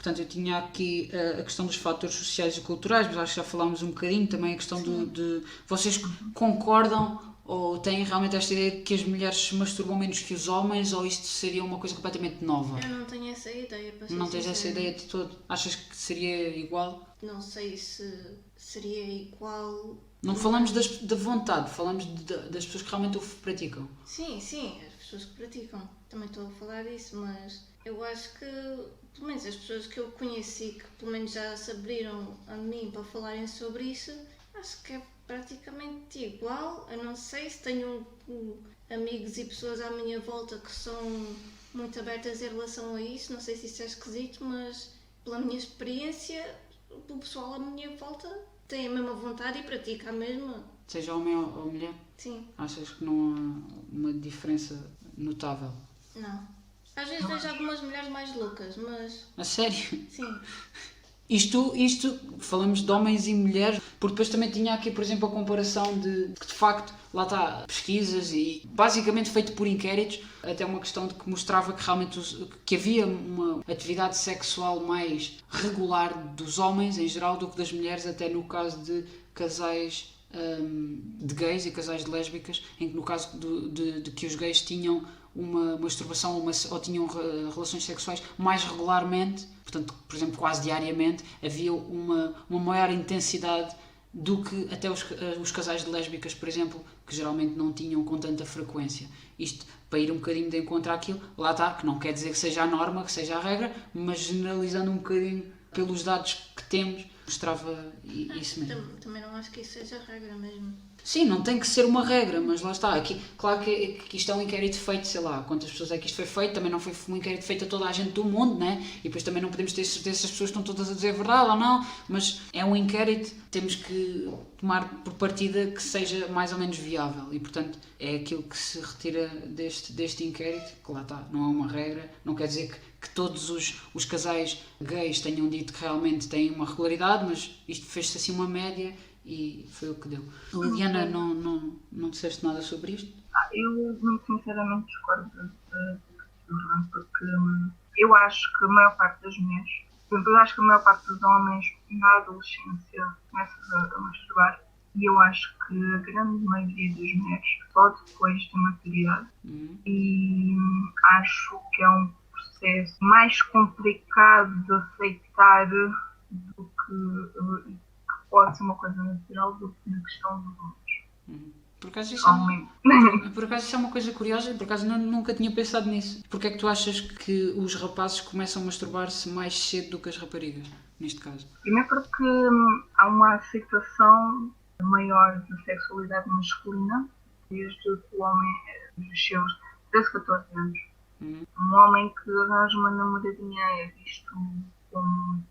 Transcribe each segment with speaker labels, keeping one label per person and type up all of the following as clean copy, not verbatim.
Speaker 1: Portanto, eu tinha aqui a questão dos fatores sociais e culturais, mas acho que já falámos um bocadinho também a questão de vocês concordam ou têm realmente esta ideia de que as mulheres se masturbam menos que os homens, ou isto seria uma coisa completamente nova?
Speaker 2: Eu não tenho essa ideia, para ser
Speaker 1: Não tens essa
Speaker 2: sincera.
Speaker 1: ideia de todo? Achas que seria igual?
Speaker 2: Não sei se seria igual.
Speaker 1: Não falamos da vontade, falamos das pessoas que realmente o praticam.
Speaker 2: Sim, sim, as pessoas que praticam. Também estou a falar disso, mas eu acho que, pelo menos as pessoas que eu conheci, que pelo menos já se abriram a mim para falarem sobre isso, acho que é praticamente igual. Eu não sei se tenho amigos e pessoas à minha volta que são muito abertas em relação a isso. Não sei se isso é esquisito, mas pela minha experiência, o pessoal à minha volta tem a mesma vontade e pratica a mesma.
Speaker 1: Seja homem ou mulher?
Speaker 2: Sim,
Speaker 1: Achas que não há uma diferença notável?
Speaker 2: não. Às vezes vejo algumas mulheres mais loucas, mas
Speaker 1: A sério?
Speaker 2: sim.
Speaker 1: Isto, falamos de homens e mulheres, porque depois também tinha aqui, por exemplo, a comparação de facto, lá está, pesquisas e basicamente feito por inquéritos, até uma questão de que mostrava que realmente que havia uma atividade sexual mais regular dos homens em geral do que das mulheres, até no caso de casais de gays e casais de lésbicas, em que no caso de que os gays tinham uma masturbação ou tinham relações sexuais mais regularmente, portanto, por exemplo, quase diariamente, havia uma maior intensidade do que até os casais de lésbicas, por exemplo, que geralmente não tinham com tanta frequência. Isto para ir um bocadinho de encontro àquilo, lá está, que não quer dizer que seja a norma, que seja a regra, mas generalizando um bocadinho pelos dados que temos, mostrava isso mesmo.
Speaker 2: Também não acho que isso seja a regra mesmo.
Speaker 1: Sim, não tem que ser uma regra, mas lá está. Aqui, claro que isto é um inquérito feito, sei lá, quantas pessoas é que isto foi feito, também não foi um inquérito feito a toda a gente do mundo, né? E depois também não podemos ter certeza se as pessoas estão todas a dizer a verdade ou não, mas é um inquérito, temos que tomar por partida que seja mais ou menos viável e, portanto, é aquilo que se retira deste inquérito, que lá está, não é uma regra, não quer dizer que todos os casais gays tenham dito que realmente têm uma regularidade, mas isto fez-se assim uma média e foi o que deu. Liliana, não disseste nada sobre isto?
Speaker 3: Eu, muito sinceramente, discordo porque eu acho que a maior parte das mulheres, eu acho que a maior parte dos homens na adolescência começa a masturbar e eu acho que a grande maioria das mulheres só depois da maturidade e acho que é um processo mais complicado de aceitar do que pode ser uma coisa natural do que na questão dos homens.
Speaker 1: Por acaso isso é uma coisa curiosa, por acaso nunca tinha pensado nisso. Porquê é que tu achas que os rapazes começam a masturbar-se mais cedo do que as raparigas, neste caso?
Speaker 3: Primeiro porque há uma aceitação maior da sexualidade masculina desde que o homem dos seus 13, 14 anos. Um homem que arranja uma namoradinha é visto como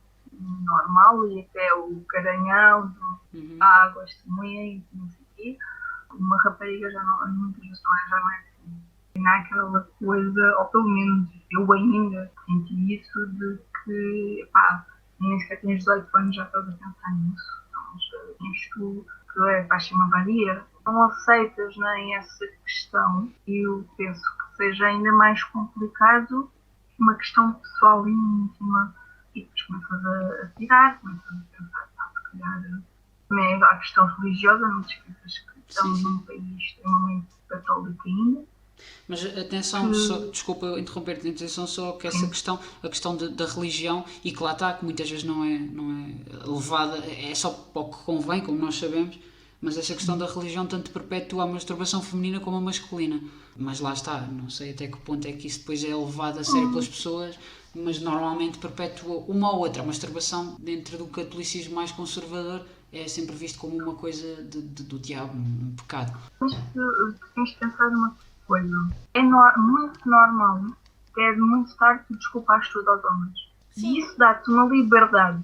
Speaker 3: normal e até o garanhão, a água, testemunha e não sei o quê. Uma rapariga já não, muitas vezes já não é assim. E não há aquela coisa, ou pelo menos eu ainda senti isso, de que, pá, nem sequer tens 18 anos já estás a pensar nisso. Então, isto que vai ser uma varia. Não aceitas nem essa questão e eu penso que seja ainda mais complicado uma questão pessoal e íntima. E depois começas a tirar, começas a pensar, se calhar, também há a questão religiosa, não te esqueças que estamos num país extremamente católico ainda.
Speaker 1: Mas atenção, desculpa interromper-te, atenção só que essa questão, a questão da religião, e que lá está, que muitas vezes não é levada, é só para o que convém, como nós sabemos, mas essa questão da religião tanto perpetua a masturbação feminina como a masculina. Mas lá está, não sei até que ponto é que isso depois é levado a sério pelas pessoas, mas normalmente perpetua uma ou outra. A masturbação, dentro do catolicismo mais conservador, é sempre visto como uma coisa do diabo, um pecado.
Speaker 3: Mas tens de pensar numa coisa. É muito normal, é de muito tarde tu desculpares tudo aos homens. E isso dá-te uma liberdade.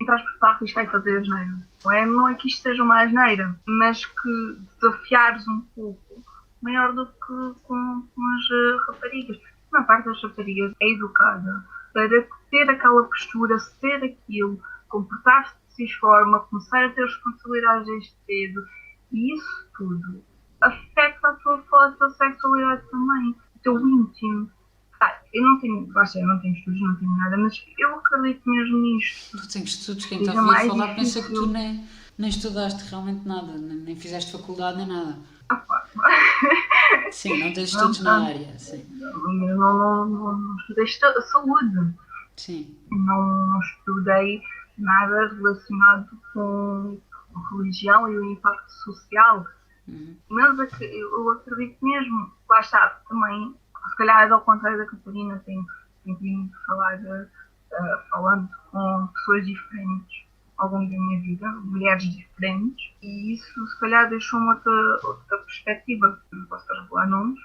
Speaker 3: Entras para arriscar e fazer asneira. Não é que isto seja uma asneira, mas que desafiares um pouco maior do que com as raparigas. A maior parte das raparigas é educada para ter aquela postura, ser aquilo, comportar-se de forma, começar a ter responsabilidades desde cedo. E isso tudo afeta a tua sexualidade também, o teu íntimo. eu não tenho, eu não tenho estudos, não tenho nada, mas eu acredito mesmo nisto.
Speaker 1: Tu tens estudos, quem está a ouvir falar pensa que tu nem estudaste realmente nada, nem fizeste faculdade nem nada. Sim, não tens estudos na área, sim.
Speaker 3: Não estudei saúde.
Speaker 1: Sim.
Speaker 3: Não estudei nada relacionado com religião e o impacto social. Mas é que eu acredito mesmo, lá está, também, se calhar ao contrário da Catarina, tenho vindo falar, falando com pessoas diferentes ao longo da minha vida, mulheres diferentes, e isso se calhar deixou-me outra perspectiva. Não posso revelar nomes,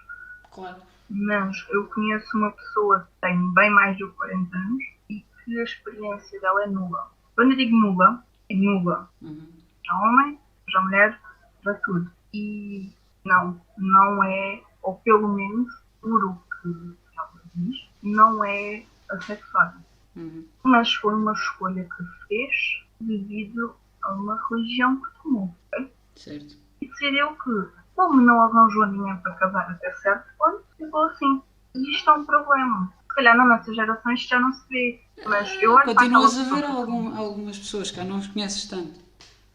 Speaker 1: claro,
Speaker 3: mas eu conheço uma pessoa que tem bem mais de 40 anos e que a experiência dela é nula. Quando eu digo nula, é nula. Já homem, já mulher, já tudo. E não é, ou pelo menos, por o que ela diz, não é assexuada. Mas foi uma escolha que fez devido a uma religião que tomou. Okay?
Speaker 1: Certo.
Speaker 3: E decidiu que, como não arranjou ninguém para casar até certo ponto, ficou assim. E isto é um problema. Se calhar na nossa geração isto já não se vê. Mas eu olho
Speaker 1: continuas a ver algumas pessoas que não os conheces tanto.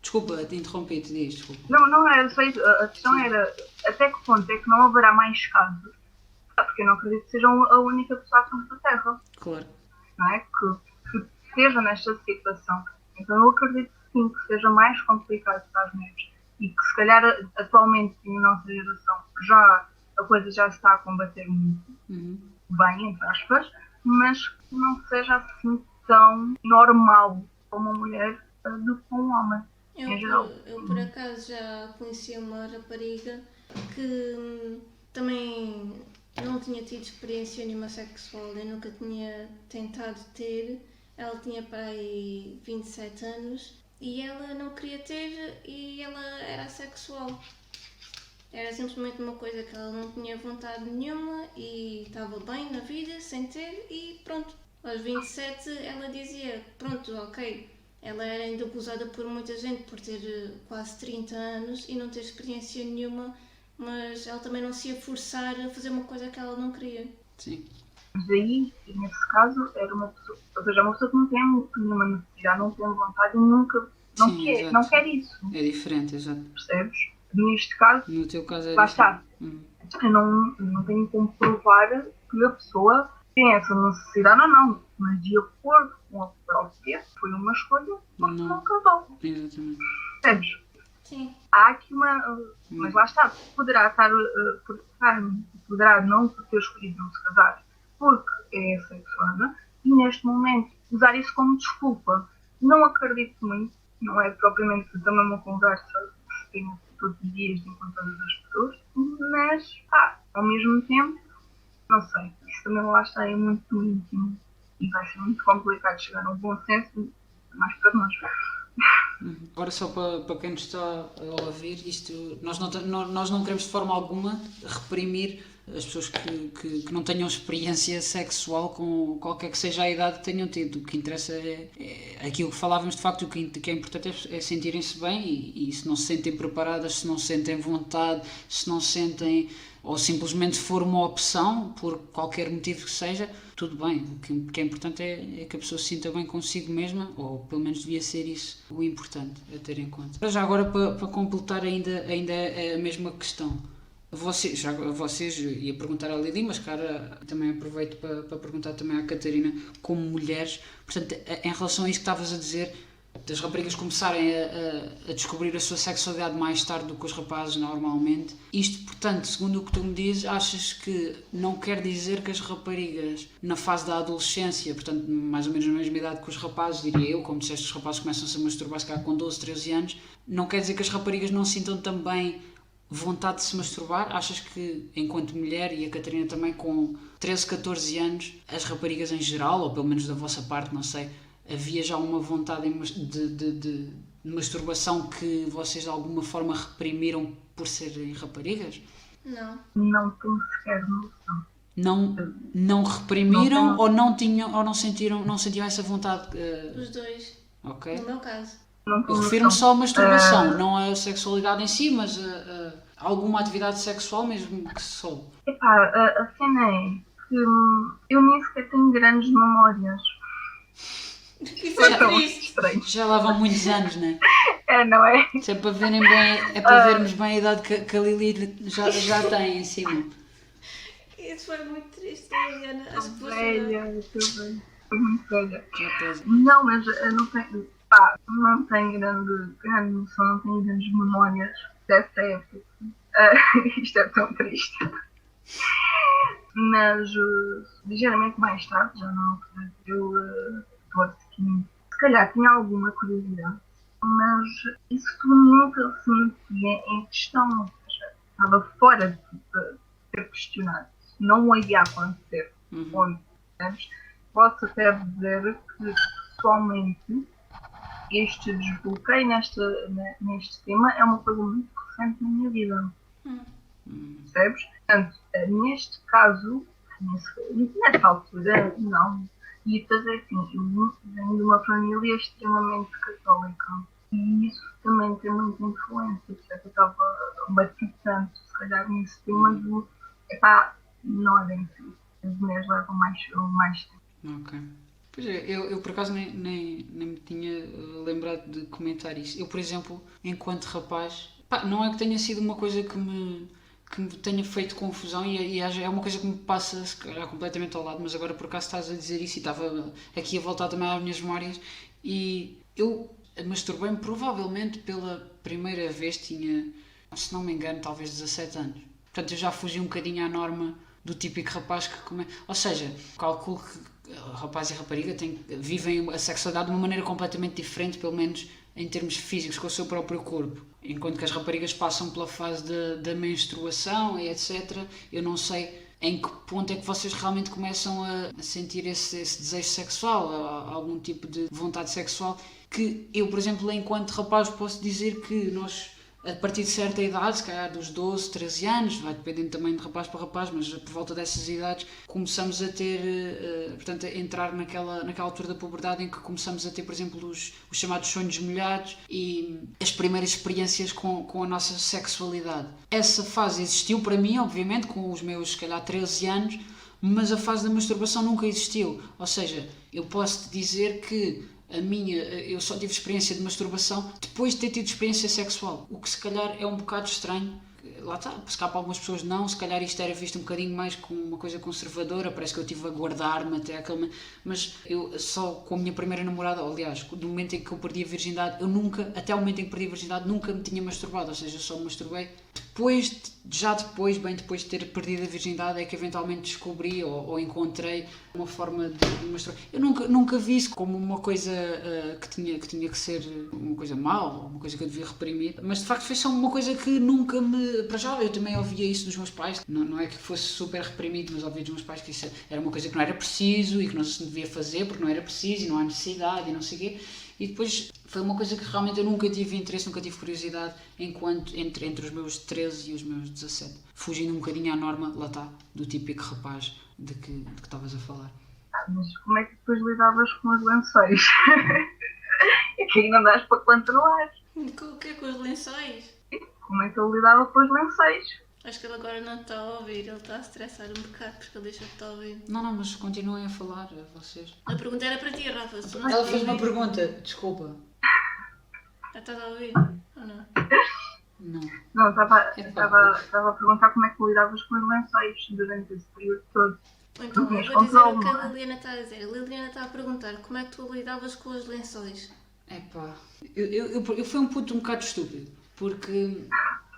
Speaker 1: Desculpa, te interrompi, te diz, desculpa.
Speaker 3: Não era só isso. A questão era até que ponto é que não haverá mais casos. Porque eu não acredito que sejam a única pessoa à face da Terra.
Speaker 1: Claro.
Speaker 3: Não é? Que esteja nesta situação. Então eu acredito que sim, que seja mais complicado para as mulheres. E que se calhar atualmente na nossa geração a coisa já se está a combater muito bem, entre aspas, mas que não seja assim tão normal para uma mulher do que para um homem.
Speaker 2: Eu por acaso já conheci uma rapariga que também não tinha tido experiência nenhuma sexual, eu nunca tinha tentado ter. Ela tinha para aí 27 anos e ela não queria ter e ela era assexual. Era simplesmente uma coisa que ela não tinha vontade nenhuma e estava bem na vida sem ter e pronto. Aos 27 ela dizia, pronto, ok. Ela era ainda gozada por muita gente por ter quase 30 anos e não ter experiência nenhuma, mas ela também não se ia forçar a fazer uma coisa que ela não queria.
Speaker 1: Sim.
Speaker 3: Mas aí, nesse caso, era uma pessoa, ou seja, uma pessoa que não tem nenhuma necessidade, não tem vontade e nunca, não quer isso.
Speaker 1: É diferente, exato.
Speaker 3: Percebes? Neste caso,
Speaker 1: no teu caso é
Speaker 3: lá
Speaker 1: diferente.
Speaker 3: Está. Eu não tenho como provar que a pessoa tem essa necessidade ou não, mas de acordo com a própria, foi uma escolha porque não casou.
Speaker 1: Exatamente.
Speaker 3: Percebes?
Speaker 2: Sim.
Speaker 3: Há aqui mas lá está, poderá não ter escolhido não se casar porque é assexuada e neste momento usar isso como desculpa. Não acredito muito, não é propriamente também uma conversa que tenho todos os dias com todas as pessoas, mas ao mesmo tempo, não sei, isso também lá está, é muito íntimo e vai ser muito complicado chegar a um bom senso, mais para nós.
Speaker 1: Agora só para quem nos está a ouvir, nós não queremos de forma alguma reprimir as pessoas que não tenham experiência sexual com qualquer que seja a idade que tenham tido. O que interessa é aquilo que falávamos de facto, o que é importante é sentirem-se bem e se não se sentem preparadas, se não sentem vontade, se não sentem ou simplesmente for uma opção, por qualquer motivo que seja, tudo bem. O que é importante é que a pessoa se sinta bem consigo mesma, ou pelo menos devia ser isso o importante a ter em conta. Já agora, para completar ainda a mesma questão, vocês, ia perguntar à Lili, mas cara, também aproveito para perguntar também à Catarina, como mulheres, portanto, em relação a isso que estavas a dizer, das raparigas começarem a descobrir a sua sexualidade mais tarde do que os rapazes normalmente. Isto, portanto, segundo o que tu me dizes, achas que não quer dizer que as raparigas na fase da adolescência, portanto, mais ou menos na mesma idade que os rapazes, diria eu, como disseste, os rapazes começam-se a masturbar se calhar com 12, 13 anos, não quer dizer que as raparigas não sintam também vontade de se masturbar? Achas que, enquanto mulher, e a Catarina também com 13, 14 anos, as raparigas em geral, ou pelo menos da vossa parte, não sei, havia já uma vontade de masturbação que vocês de alguma forma reprimiram por serem raparigas?
Speaker 2: Não.
Speaker 3: Não tenho sequer noção.
Speaker 1: Não reprimiram ou não tinham ou não sentiam essa vontade?
Speaker 2: Os dois.
Speaker 1: Ok.
Speaker 2: No meu caso.
Speaker 1: Eu refiro-me só à masturbação, não à sexualidade em si, mas a alguma atividade sexual mesmo que só.
Speaker 3: A cena é que eu nem sequer tenho grandes memórias.
Speaker 2: Isso é
Speaker 3: Tão
Speaker 2: triste.
Speaker 3: estranho.
Speaker 1: Já lá vão muitos anos, não é?
Speaker 3: Não é?
Speaker 1: Se é para verem bem, é para vermos bem a idade que a Lili já tem em cima.
Speaker 2: Isso foi muito triste, Liliana. Acho que vou chorar.
Speaker 3: Velha, estou bem. Estou muito velha.
Speaker 1: Já pesa.
Speaker 3: Não, mas eu não tenho, não tenho grande noção, não tenho grandes memórias dessa época. Isto é tão triste. Mas ligeiramente mais tarde, já não, eu estou assim, se calhar tinha alguma curiosidade, mas isso tudo nunca se metia em questão, ou seja, estava fora de ser questionado. Não ia acontecer. Ponto. Posso até dizer que pessoalmente este desbloqueio neste tema é uma coisa muito recente na minha vida. Percebes? Portanto, neste caso, nessa altura, não. E depois é assim, eu venho de uma família extremamente católica e isso também tem muita influência. Por isso é que eu estava batido tanto, se calhar, nesse tema do não é bem assim. As mulheres levam mais tempo.
Speaker 1: Ok. Pois é, eu por acaso nem me tinha lembrado de comentar isso. Eu, por exemplo, enquanto rapaz, não é que tenha sido uma coisa que me tenha feito confusão e é uma coisa que me passa, se calhar, completamente ao lado, mas agora por acaso estás a dizer isso e estava aqui a voltar também às minhas memórias e eu masturbei-me provavelmente pela primeira vez, tinha, se não me engano, talvez 17 anos. Portanto, eu já fugi um bocadinho à norma do típico rapaz que come... Ou seja, calculo que rapaz e rapariga vivem a sexualidade de uma maneira completamente diferente, pelo menos em termos físicos, com o seu próprio corpo. Enquanto que as raparigas passam pela fase da menstruação e etc. Eu não sei em que ponto é que vocês realmente começam a sentir esse desejo sexual, algum tipo de vontade sexual, que eu, por exemplo, enquanto rapaz posso dizer que nós, a partir de certa idade, se calhar dos 12, 13 anos, vai dependendo também de rapaz para rapaz, mas por volta dessas idades começamos a ter, portanto, a entrar naquela altura da puberdade em que começamos a ter, por exemplo, os chamados sonhos molhados e as primeiras experiências com a nossa sexualidade. Essa fase existiu para mim, obviamente, com os meus, se calhar, 13 anos, mas a fase da masturbação nunca existiu. Ou seja, eu posso-te dizer que eu só tive experiência de masturbação depois de ter tido experiência sexual, o que se calhar é um bocado estranho. Lá está, se calhar para algumas pessoas não, se calhar isto era visto um bocadinho mais como uma coisa conservadora, parece que eu estive a guardar-me até aquele... Mas eu só com a minha primeira namorada, aliás, do momento em que eu perdi a virgindade, até o momento em que perdi a virgindade, nunca me tinha masturbado, ou seja, eu só me masturbei bem depois de ter perdido a virgindade, é que eventualmente descobri ou encontrei uma forma de masturbar. Eu nunca vi isso como uma coisa que tinha que ser uma coisa mau, uma coisa que eu devia reprimir, mas de facto foi só uma coisa que nunca me... Para já, eu também ouvia isso dos meus pais, não é que fosse super reprimido, mas ouvia dos meus pais que isso era uma coisa que não era preciso e que não se devia fazer porque não era preciso e não há necessidade e não sei o quê. E depois foi uma coisa que realmente eu nunca tive interesse, nunca tive curiosidade entre os meus 13 e os meus 17. Fugindo um bocadinho à norma, lá está, do típico rapaz de que estavas a falar.
Speaker 3: Mas como é que depois lidavas com os lençóis? É que ainda andas para controlar.
Speaker 2: O que é com os lençóis?
Speaker 3: Como é que eu lidava com os lençóis?
Speaker 2: Acho que ele agora não está a ouvir, ele está a estressar um bocado porque ele deixou de estar a ouvir.
Speaker 1: Não, mas continuem a falar, vocês.
Speaker 2: A pergunta era para ti, Rafa. Se não
Speaker 1: Ela fez uma pergunta, desculpa.
Speaker 2: Já estás a ouvir? Ou não?
Speaker 1: Não.
Speaker 3: Não, estava a perguntar como é que lidavas com os lençóis durante esse período todo.
Speaker 2: Então, eu vou dizer o que a Liliana está a dizer. A Liliana está a perguntar como é que tu lidavas com os lençóis.
Speaker 1: Eu fui um puto um bocado estúpido, porque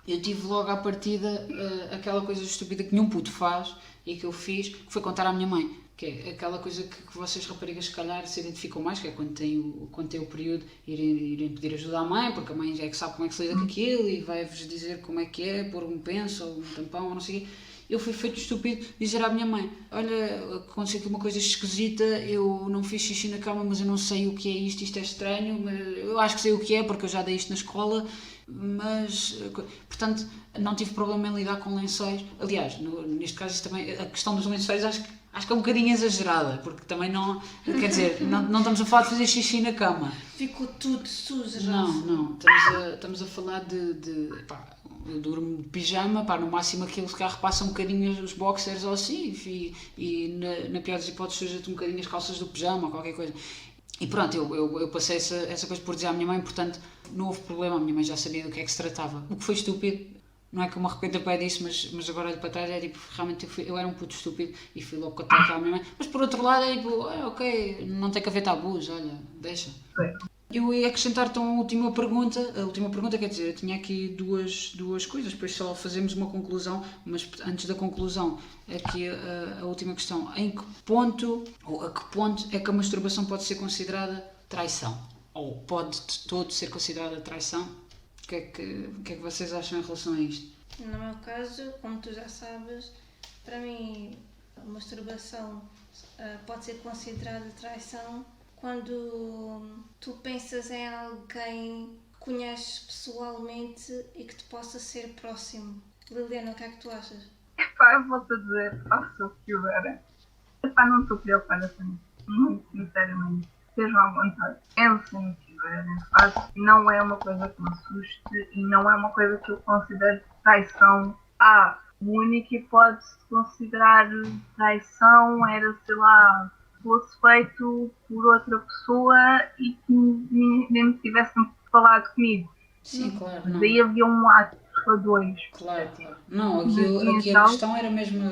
Speaker 1: eu tive logo à partida aquela coisa estúpida que nenhum puto faz e que eu fiz, que foi contar à minha mãe. Que é aquela coisa que vocês raparigas se calhar se identificam mais, que é quando tem o período irem pedir ajuda à mãe, porque a mãe já é que sabe como é que se lida com aquilo e vai-vos dizer como é que é, pôr um penso ou um tampão ou não sei o quê. Eu fui feito estúpido dizer à minha mãe: olha, aconteceu aqui uma coisa esquisita, eu não fiz xixi na cama, mas eu não sei o que é isto é estranho, mas eu acho que sei o que é porque eu já dei isto na escola, mas, portanto, não tive problema em lidar com lençóis. Aliás, neste caso também, a questão dos lençóis acho que é um bocadinho exagerada, porque também não, quer dizer, não estamos a falar de fazer xixi na cama.
Speaker 2: Ficou tudo sujo,
Speaker 1: Não, estamos a falar de eu durmo de pijama, pá, no máximo aquele carro passa um bocadinho os boxers ou assim, e na pior das hipóteses suja-te um bocadinho as calças do pijama ou qualquer coisa. E pronto, eu passei essa coisa por dizer à minha mãe, portanto não houve problema, a minha mãe já sabia do que é que se tratava. O que foi estúpido, não é que eu me arrependo a pé disso, mas agora olho para trás, é tipo, realmente eu era um puto estúpido e fui logo contar aquela minha mãe. Mas por outro lado é tipo, ok, não tem que haver tabus, olha, deixa. Eu ia acrescentar então a última pergunta quer dizer, eu tinha aqui duas coisas, depois só fazemos uma conclusão, mas antes da conclusão, aqui a última questão, em que ponto, ou a que ponto é que a masturbação pode ser considerada traição? Ou pode de todo ser considerada traição? O que é que vocês acham em relação a isto?
Speaker 2: No meu caso, como tu já sabes, para mim a masturbação pode ser considerada traição quando tu pensas em alguém que conheces pessoalmente e que te possa ser próximo. Liliana, o que é que tu achas?
Speaker 3: Epá, eu vou-te dizer, faça o que houver. Epá, não estou preocupada com isso. Muito sinceramente. Sejam à vontade. Pensem no que houverem. Não é uma coisa que me assuste e não é uma coisa que eu considero traição. A única hipótese de considerar traição era, sei lá, fosse feito por outra pessoa e que nem tivessem falado comigo.
Speaker 1: Sim, claro, não.
Speaker 3: Daí havia um ato a dois.
Speaker 1: Claro. Não, aqui a questão era mesmo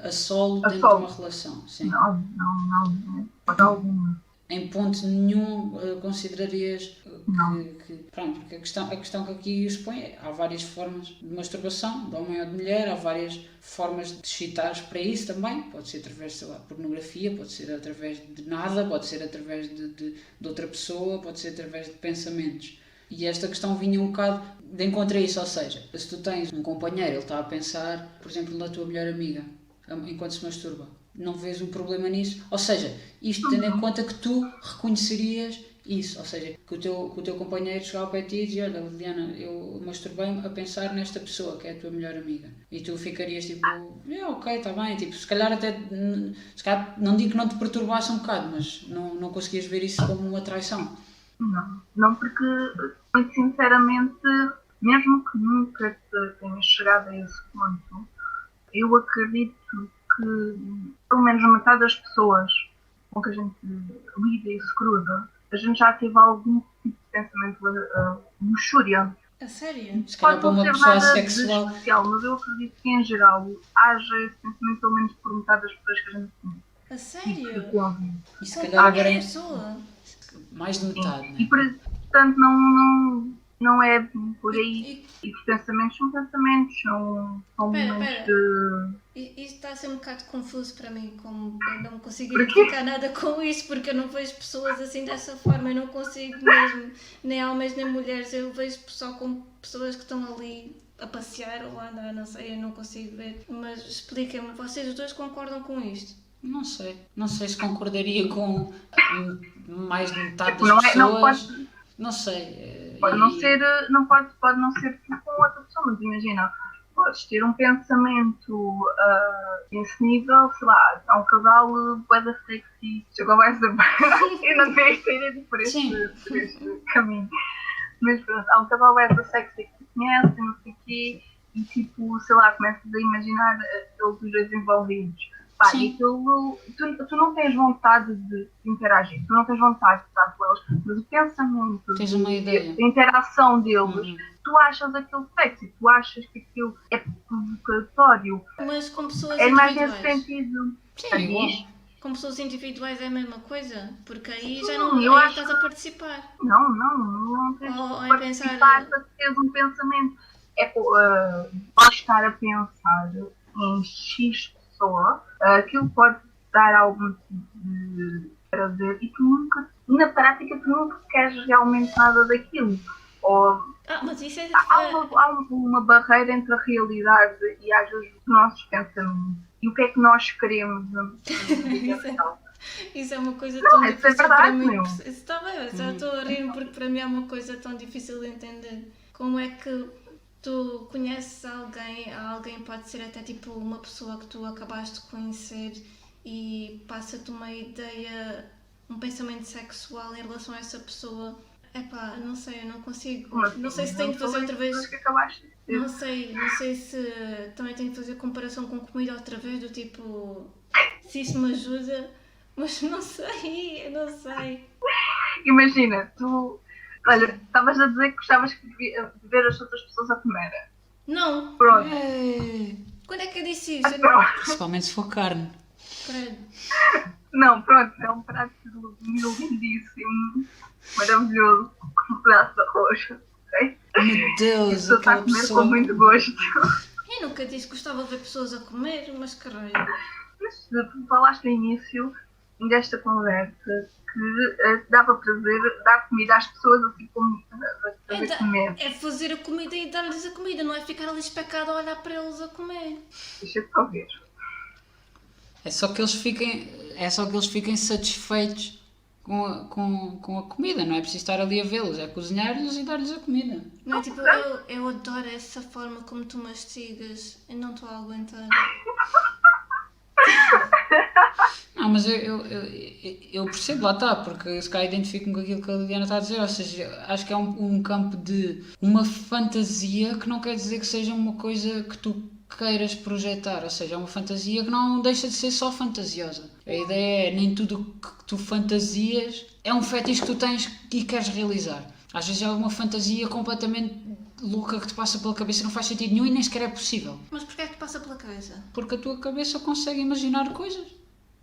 Speaker 1: a solo dentro de uma relação. Sim.
Speaker 3: Não, pode alguma.
Speaker 1: Em ponto nenhum considerarias
Speaker 3: Não.
Speaker 1: pronto, porque a questão que aqui expõe é há várias formas de masturbação, de homem ou de mulher, há várias formas de excitares para isso também, pode ser através, sei lá, pornografia, pode ser através de nada, pode ser através de outra pessoa, pode ser através de pensamentos. E esta questão vinha um bocado de encontro a isso, ou seja, se tu tens um companheiro, ele está a pensar, por exemplo, na tua melhor amiga, enquanto se masturba, não vês um problema nisso? Ou seja, isto tendo em conta que tu reconhecerias isso, ou seja, que o teu companheiro chegava ao pé de ti e dizia, olha, Liliana, eu masturbei-me a pensar nesta pessoa, que é a tua melhor amiga. E tu ficarias tipo, ok, está bem, tipo, se calhar não digo que não te perturbasse um bocado, mas não conseguias ver isso como uma traição.
Speaker 3: Não porque, muito sinceramente, mesmo que nunca tenha chegado a esse ponto, eu acredito que pelo menos metade das pessoas com que a gente lida e se cruza, a gente já teve algum tipo de pensamento luxúria.
Speaker 2: A sério?
Speaker 1: Se calhar para uma pessoa sexual.
Speaker 3: Especial, mas eu acredito que em geral haja esse pensamento pelo menos por metade das pessoas que a gente conhece.
Speaker 2: A sério?
Speaker 1: E se calhar agora é
Speaker 2: pessoa?
Speaker 1: mais de metade, né?
Speaker 3: E portanto não é por aí. E os pensamentos são pensamentos, são momentos de...
Speaker 2: Isto está a ser um bocado confuso para mim, como eu não consigo identificar nada com isso, porque eu não vejo pessoas assim dessa forma, eu não consigo mesmo, nem homens nem mulheres, eu vejo só como pessoas que estão ali a passear ou a andar, não sei, eu não consigo ver. Mas expliquem-me, vocês os dois concordam com isto?
Speaker 1: Não sei se concordaria com mais de metade das pessoas. Não sei.
Speaker 3: Pode não ser com outra pessoa, mas imagina, podes ter um pensamento nesse nível, sei lá, há um casal bué da sexy, chegou a essa eu não tenho ideia por este caminho, mas pronto, há um casal bué da sexy que te conhece, não sei o quê, e tipo, sei lá, começas a imaginar eles os dois envolvidos. Pá, e aquilo, tu não tens vontade de interagir, tu não tens vontade de estar com eles, mas o pensamento,
Speaker 1: tens uma ideia.
Speaker 3: A interação deles, tu achas aquilo sexy, tu achas que aquilo é provocatório.
Speaker 2: Mas com pessoas
Speaker 3: é mais
Speaker 2: individuais.
Speaker 3: nesse sentido.
Speaker 1: Sim,
Speaker 2: com pessoas individuais é a mesma coisa? Porque aí
Speaker 3: Sim,
Speaker 2: já não estás a participar.
Speaker 3: Não tens
Speaker 2: Ou
Speaker 3: de
Speaker 2: é pensar...
Speaker 3: participar para ter um pensamento. Podes estar a pensar em X pessoa, aquilo pode dar algum tipo de prazer e tu nunca, na prática, tu nunca queres realmente nada daquilo.
Speaker 2: mas isso é...
Speaker 3: Há uma barreira entre a realidade e às vezes os nossos pensamentos e o que é que nós queremos.
Speaker 2: Isso é uma coisa tão difícil para mim.
Speaker 3: Meu.
Speaker 2: Está bem, já estou a rir porque para mim é uma coisa tão difícil de entender. Como é que tu conheces alguém pode ser até tipo uma pessoa que tu acabaste de conhecer e passa-te uma ideia, um pensamento sexual em relação a essa pessoa. Epá, não sei, eu não consigo.
Speaker 3: Como assim?
Speaker 2: Não sei se tenho de fazer outra vez.
Speaker 3: Que acabaste de dizer.
Speaker 2: Não sei se também tenho de fazer comparação com comida outra vez, do tipo, se isso me ajuda, mas não sei, eu não sei.
Speaker 3: Imagina, tu. Olha, estavas a dizer que gostavas de ver as outras pessoas a comer.
Speaker 2: Não!
Speaker 3: Pronto.
Speaker 2: Quando é que eu disse isso?
Speaker 3: Pronto.
Speaker 1: Principalmente se for carne.
Speaker 2: Credo.
Speaker 3: Não, pronto, é um prato lindíssimo, maravilhoso, com um pedaço de arroz, ok?
Speaker 1: Meu Deus,
Speaker 3: Isso está a
Speaker 1: aquela
Speaker 3: comer
Speaker 1: pessoa.
Speaker 3: com muito gosto.
Speaker 2: Eu nunca disse que gostava de ver pessoas a comer, mas caralho.
Speaker 3: Mas tu falaste no início desta conversa que dava prazer dar comida às pessoas assim como fazer comer.
Speaker 2: É fazer a comida e dar-lhes a comida, não é ficar ali especado a olhar para eles a comer.
Speaker 3: Deixa eu só ver.
Speaker 1: É só que eles fiquem satisfeitos com a comida, não é preciso estar ali a vê-los, é cozinhar-lhes e dar-lhes a comida.
Speaker 2: Não é tipo, eu adoro essa forma como tu mastigas, eu não estou a aguentar.
Speaker 1: Não, mas eu percebo, lá está, porque se calhar identifico-me com aquilo que a Liliana está a dizer, ou seja, acho que é um campo de uma fantasia que não quer dizer que seja uma coisa que tu queiras projetar, ou seja, é uma fantasia que não deixa de ser só fantasiosa. A ideia é, nem tudo que tu fantasias é um fetiche que tu tens e queres realizar. Às vezes é uma fantasia completamente louca que te passa pela cabeça, não faz sentido nenhum e nem sequer é possível.
Speaker 2: Mas porquê é que te passa pela cabeça?
Speaker 1: Porque a tua cabeça consegue imaginar coisas.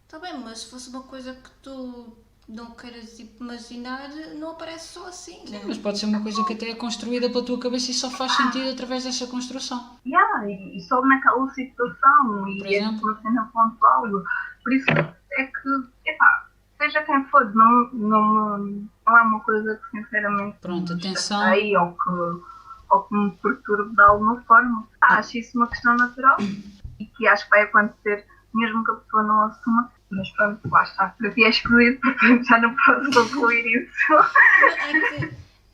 Speaker 2: Está bem, mas se fosse uma coisa que tu não queiras tipo, imaginar, não aparece só assim,
Speaker 1: Sim,
Speaker 2: né?
Speaker 1: mas pode ser uma coisa que até é construída pela tua cabeça e só faz sentido através dessa construção.
Speaker 3: E só naquela situação,
Speaker 1: Por
Speaker 3: e é
Speaker 1: exemplo?
Speaker 3: uma cena pontual. Por isso é que, epá, seja quem for, não é uma coisa que sinceramente
Speaker 1: Pronto,
Speaker 3: me
Speaker 1: atenção.
Speaker 3: chateie ou que me perturbe de alguma forma. Acho isso uma questão natural e que acho que vai acontecer mesmo que a pessoa não assuma. Mas pronto, lá está. Para ti é escolhido, portanto já não posso concluir isso.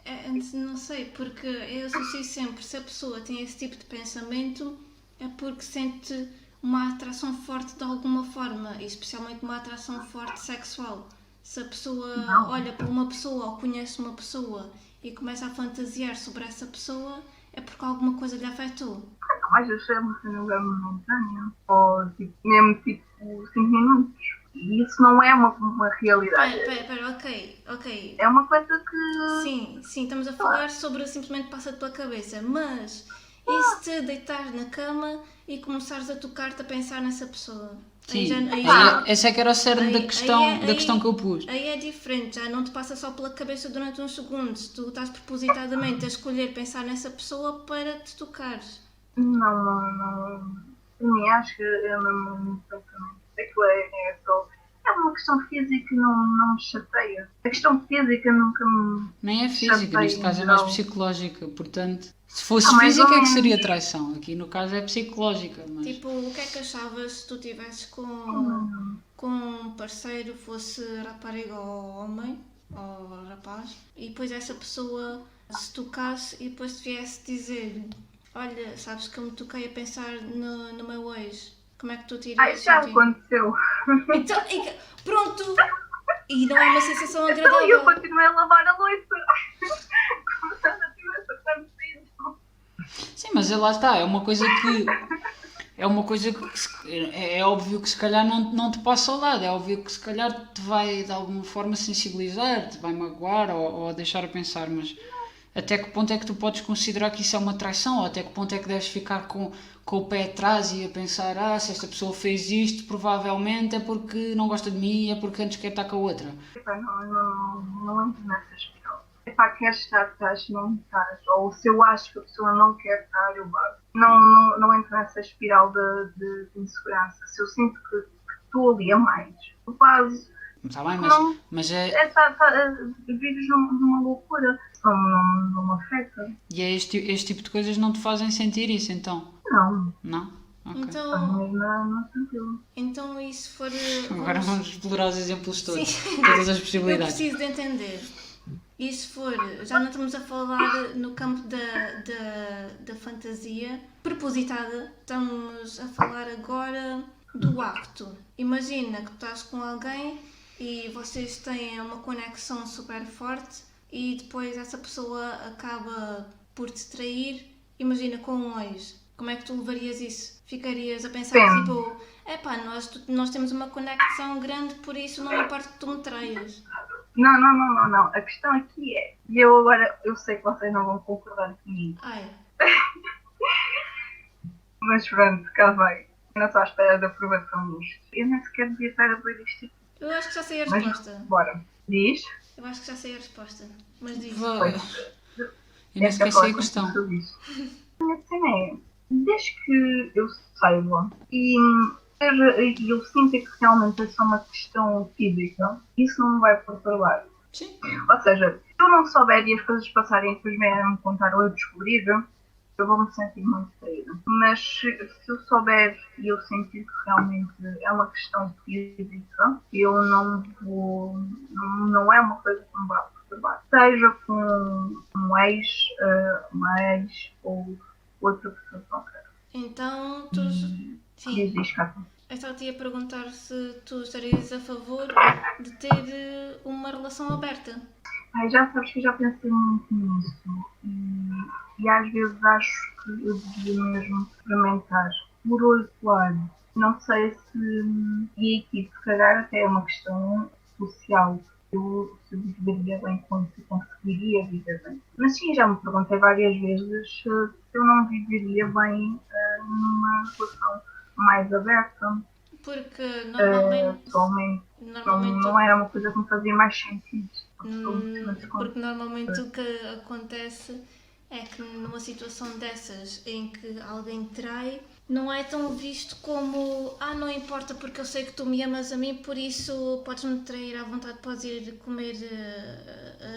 Speaker 2: É que, não sei, porque eu associo sempre, se a pessoa tem esse tipo de pensamento, é porque sente uma atração forte de alguma forma, e especialmente uma atração forte sexual. Se a pessoa olha para uma pessoa ou conhece uma pessoa e começa a fantasiar sobre essa pessoa, é porque alguma coisa lhe afetou.
Speaker 3: Às vezes é uma cena bem momentânea, ou tipo, mesmo tipo 5 minutos. E isso não é uma realidade.
Speaker 2: Pera, ok.
Speaker 3: É uma coisa que.
Speaker 2: Sim, estamos a falar sobre simplesmente passa-te pela cabeça, mas e se te deitares na cama e começares a tocar-te a pensar nessa pessoa?
Speaker 1: Sim,
Speaker 2: Aí
Speaker 1: esse é que era o cerne da questão que eu pus.
Speaker 2: Aí é diferente, já não te passa só pela cabeça durante uns segundos, tu estás propositadamente a escolher pensar nessa pessoa para te tocares.
Speaker 3: Não. Para mim, acho que é mesmo pensamento. É uma questão física e não me chateia. A questão física nunca me.
Speaker 1: Nem é física,
Speaker 3: chateia,
Speaker 1: neste caso é
Speaker 3: não.
Speaker 1: mais psicológica, portanto, se fosse
Speaker 3: mais ou
Speaker 1: física é que
Speaker 3: menos.
Speaker 1: seria traição, aqui no caso é psicológica, mas...
Speaker 2: Tipo, o que é que achavas se tu estivesses com um parceiro, fosse rapariga ou homem, ou rapaz, e depois essa pessoa se tocasse e depois te viesse dizer: olha, sabes que eu me toquei a pensar no meu ex, como é que tu te irias
Speaker 3: Isso já
Speaker 2: sentir?
Speaker 3: aconteceu.
Speaker 2: Então, pronto! E não é uma sensação
Speaker 3: Então eu
Speaker 2: agradável.
Speaker 3: continuei a lavar a louça. Como se nada tivesse acontecido.
Speaker 1: Sim, mas lá está, é uma coisa que é óbvio que se calhar não te passa ao lado, é óbvio que se calhar te vai de alguma forma sensibilizar, te vai magoar ou deixar a pensar, mas até que ponto é que tu podes considerar que isso é uma traição, ou até que ponto é que deves ficar com o pé atrás e a pensar, se esta pessoa fez isto, provavelmente é porque não gosta de mim, é porque antes quer estar com a outra.
Speaker 3: Epá, não entro nessa espiral. Epá, queres estar, estás, não estás. Ou se eu acho que a pessoa não quer estar, eu bato. Não entro nessa espiral de insegurança. Se eu sinto que estou ali a mais, eu baso.
Speaker 1: Está bem, mas é...
Speaker 3: Vives numa loucura. Não me afeta.
Speaker 1: E é este tipo de coisas não te fazem sentir isso, então?
Speaker 3: Não.
Speaker 1: Não? Ok.
Speaker 2: Então,
Speaker 3: Não tranquilo.
Speaker 2: então e se for...
Speaker 1: Agora vamos explorar os exemplos todos,
Speaker 2: Sim.
Speaker 1: todas as
Speaker 2: Eu
Speaker 1: possibilidades.
Speaker 2: preciso de entender. E se for, já não estamos a falar no campo da fantasia propositada, estamos a falar agora do acto. Imagina que tu estás com alguém e vocês têm uma conexão super forte, e depois essa pessoa acaba por te trair, imagina com um ex, como é que tu levarias isso? Ficarias a pensar
Speaker 3: Sim.
Speaker 2: tipo, nós temos uma conexão grande, por isso não me importa que tu me traias.
Speaker 3: Não. A questão aqui é, e eu sei que vocês não vão concordar comigo,
Speaker 2: Ai,
Speaker 3: mas pronto, cá vai. Eu não estou à espera da aprovação nisto. Eu nem sequer devia estar a ver isto.
Speaker 2: eu acho que já sei a
Speaker 3: Mas
Speaker 2: resposta.
Speaker 3: bora. Diz.
Speaker 2: Eu acho que já sei a resposta. Mas diz.
Speaker 1: Eu nem sequer sei a questão.
Speaker 3: A minha cena é, desde que eu saiba e eu sinto que realmente é só uma questão física, isso não me vai perturbar.
Speaker 1: Sim.
Speaker 3: Ou seja, se eu não souber e as coisas passarem e depois me contar ou eu descobrir, eu vou me sentir muito traída. Mas se eu souber e eu sentir que realmente é uma questão física, eu não vou. Não é uma coisa que me vai perturbar. Seja com um ex, uma ex ou outra pessoa qualquer.
Speaker 2: Então, tu. Sim.
Speaker 3: Diz, Cátia.
Speaker 2: Eu estava-te a perguntar se tu estarias a favor de ter uma relação aberta.
Speaker 3: Ai, já sabes que eu já pensei muito nisso e às vezes acho que eu devia mesmo experimentar por outro lado. Não sei se. E aqui, se calhar, até é uma questão social. Se eu viveria bem com isso, se conseguiria viver bem. Mas sim, já me perguntei várias vezes se eu não viveria bem numa relação mais aberta.
Speaker 2: Porque normalmente.
Speaker 3: Atualmente não era uma coisa que me fazia mais sentido.
Speaker 2: Porque normalmente o que acontece é que numa situação dessas em que alguém trai, não é tão visto como não importa porque eu sei que tu me amas a mim, por isso podes-me trair à vontade, podes ir comer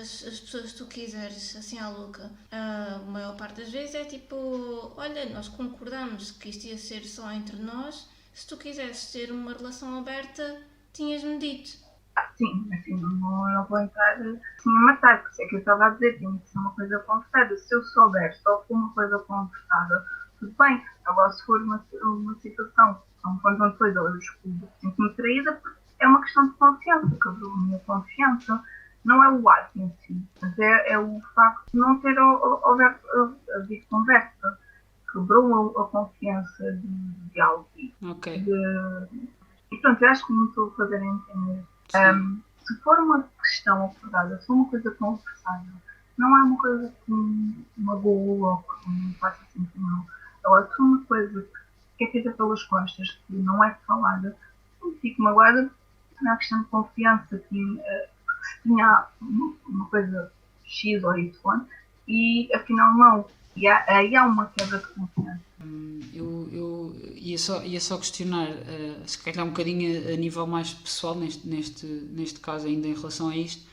Speaker 2: as pessoas que tu quiseres, assim à louca. A maior parte das vezes é tipo, olha, nós concordamos que isto ia ser só entre nós, se tu quisesses ter uma relação aberta, tinhas-me dito.
Speaker 3: Sim, assim, não vou entrar assim a matar, porque é que eu estava a dizer, tem que ser uma coisa conversada. Se eu souber só for uma coisa conversada, tudo bem. Agora, se for uma situação, quando coisa, eu sinto-me traída, é uma questão de confiança, quebrou a minha confiança. Não é o ato em si, mas é o facto de não ter havido conversa. Quebrou a confiança de alguém.
Speaker 1: Ok.
Speaker 3: E pronto, eu acho que não estou a fazer entender. Se for uma questão acordada, se for uma coisa conversada, não é uma coisa que me magoa ou que me faça sentir mal. Agora, se for uma coisa que é feita pelas costas, que não é falada, eu fico magoada na questão de confiança, que se tinha uma coisa X ou Y e afinal não. E aí há uma quebra de confiança.
Speaker 1: Eu ia só questionar, se calhar um bocadinho a nível mais pessoal, neste caso ainda em relação a isto.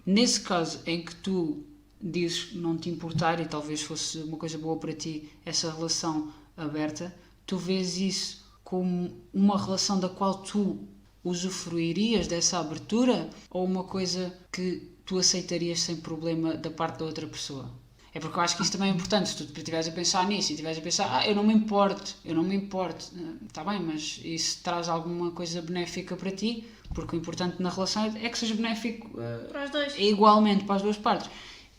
Speaker 1: Nesse caso em que tu dizes não te importar e talvez fosse uma coisa boa para ti essa relação aberta, tu vês isso como uma relação da qual tu usufruirias dessa abertura ou uma coisa que tu aceitarias sem problema da parte da outra pessoa? É porque eu acho que isso também é importante, se tu estiveres a pensar nisso e estiveres a pensar, eu não me importo, está bem, mas isso traz alguma coisa benéfica para ti, porque o importante na relação é que seja benéfico
Speaker 2: para os dois.
Speaker 1: Igualmente para as duas partes.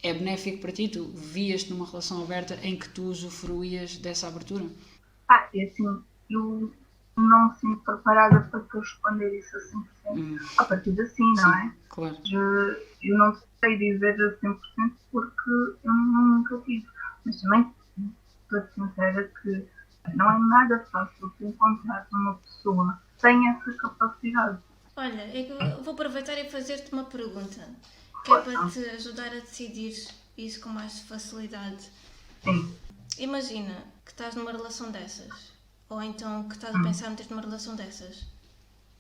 Speaker 1: É benéfico para ti, tu vias-te numa relação aberta em que tu usufruías dessa abertura?
Speaker 3: E assim, eu não me sinto preparada para te responder isso a 100%. A partir de assim, não é?
Speaker 1: Claro.
Speaker 3: Eu não sei dizer a 100% porque eu nunca tive. Mas também estou sincera que não é nada fácil de encontrar uma pessoa que tenha essa capacidade.
Speaker 2: Olha, eu vou aproveitar e fazer-te uma pergunta, que é para te ajudar a decidir isso com mais facilidade.
Speaker 3: Sim.
Speaker 2: Imagina que estás numa relação dessas, ou então que estás a pensar em ter numa relação dessas.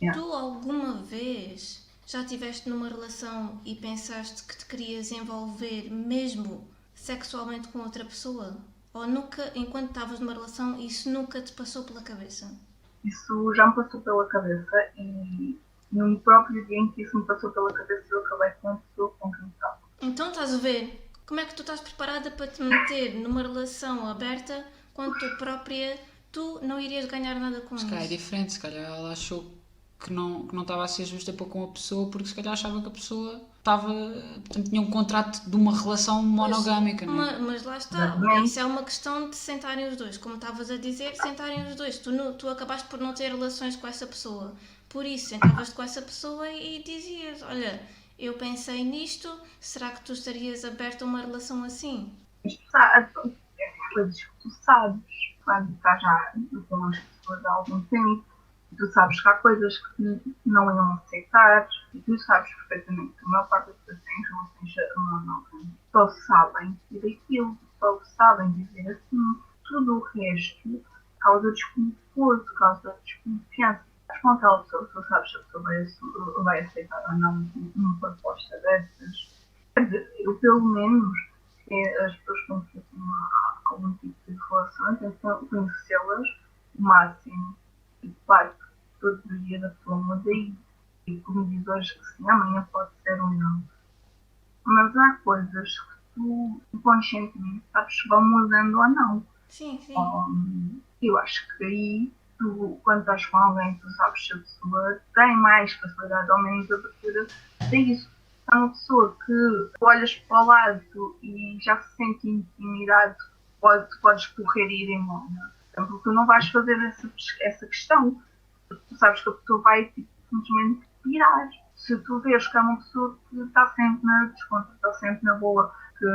Speaker 3: Yeah.
Speaker 2: Tu alguma vez já estiveste numa relação e pensaste que te querias envolver mesmo sexualmente com outra pessoa? Ou nunca, enquanto estavas numa relação, isso nunca te passou pela cabeça?
Speaker 3: Isso já me passou pela cabeça e no próprio dia em que isso me passou pela cabeça eu acabei com a pessoa com quem estava.
Speaker 2: Então estás a ver? Como é que tu estás preparada para te meter numa relação aberta quando tu não irias ganhar nada com isso?
Speaker 1: Se calhar é diferente, se calhar ela achou que não estava a ser justa para com a pessoa porque se calhar achava que a pessoa portanto, tinha um contrato de uma relação monogâmica, não é?
Speaker 2: Mas lá está,
Speaker 3: Exatamente.
Speaker 2: isso é uma questão de sentarem os dois, como estavas a dizer, sentarem os dois. Tu acabaste por não ter relações com essa pessoa, por isso sentavas-te com essa pessoa e dizias: olha, eu pensei nisto, será que tu estarias aberto a uma relação assim?
Speaker 3: Mas tu sabes, coisas que tu sabes, quando estás já com as pessoas há algum tempo, tu sabes que há coisas que não iam aceitar, e tu sabes perfeitamente que a maior parte das pessoas têm relações monogâmicas só sabem dizer aquilo, só sabem dizer assim. Tudo o resto causa desconforto, causa desconfiança. Mas com aquela pessoa, tu sabes se a pessoa vai aceitar ou não uma proposta dessas. Quer dizer, eu pelo menos as pessoas com que eu tenho algum tipo de relação, tento conhecê-las o máximo. E claro que todos os dias a pessoa muda e como diz hoje que sim, amanhã pode ser ou não. Mas há coisas que tu inconscientemente sabes se vão mudando ou não.
Speaker 2: Sim, sim.
Speaker 3: Eu acho que aí, tu, quando estás com alguém, tu sabes se a pessoa tem mais facilidade ou menos abertura a isso. É uma pessoa que tu olhas para o lado e já se sente intimidade, tu podes correr e ir embora. Porque tu não vais fazer essa questão. Tu sabes que a pessoa vai simplesmente virar. Se tu vês que é uma pessoa que está sempre na descontra, está sempre na boa, que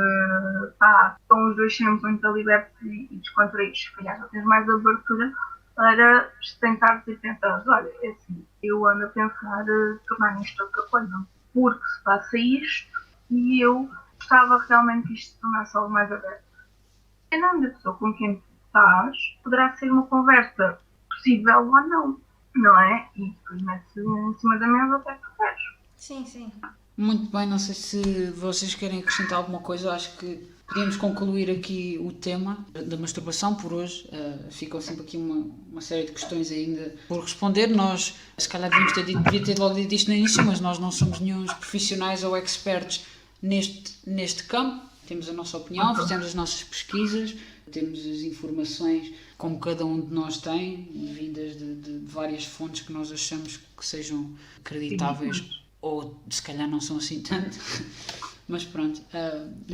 Speaker 3: estão os dois sempre muito libertos e descontraídos, se calhar já tens mais abertura para tentares e pensares, olha, é assim, eu ando a pensar tornar isto outra coisa, porque se passa isto e eu gostava realmente que isto se tornasse algo mais aberto. Dependendo da pessoa com quem tu estás, poderá ser uma conversa possível ou não é? E depois metes em cima da mesa o que é que tu queres.
Speaker 2: Sim, sim.
Speaker 1: Muito bem, não sei se vocês querem acrescentar alguma coisa, acho que podíamos concluir aqui o tema da masturbação por hoje. Ficam sempre aqui uma série de questões ainda por responder. Nós, se calhar, devia ter logo dito isto no início, mas nós não somos nenhum profissionais ou experts neste campo. Temos a nossa opinião, fizemos as nossas pesquisas, temos as informações como cada um de nós tem, vindas de várias fontes que nós achamos que sejam acreditáveis. Ou se calhar não são assim tanto, mas pronto,